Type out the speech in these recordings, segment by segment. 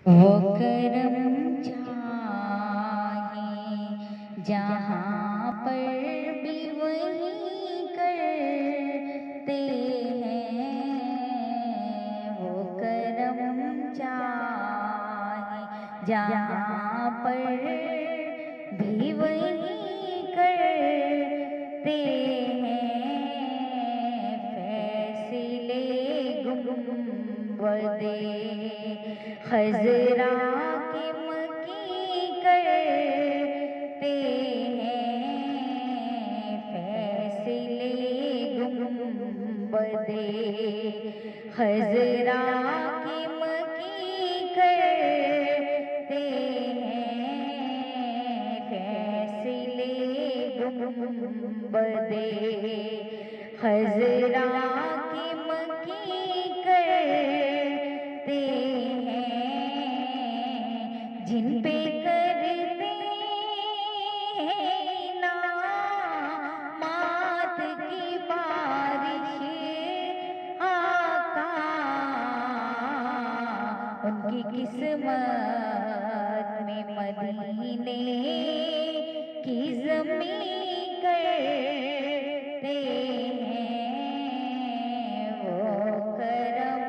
वो करम चाहे जहाँ पर भी वही करते हैं। वो करम चाहे जहाँ पर भी वही करते हैं। फैसले गुंबदे खज़रा के मकी करते हैं। फैसले गुंबदे खज़रा के मकी करते हैं। फैसले गुंबदे खज़रा के मकी करते हैं। जिन पे करते हैं ना मात की बारिश आका, उनकी किस्मत में मदीने की ज़मीं करते हैं। वो करम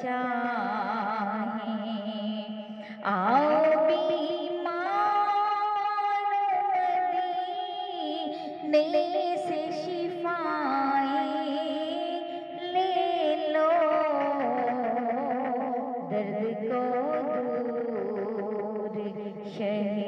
चाहें आओ बीमार मदीने से शिफाएं ले लो, दर्द को दूर शहे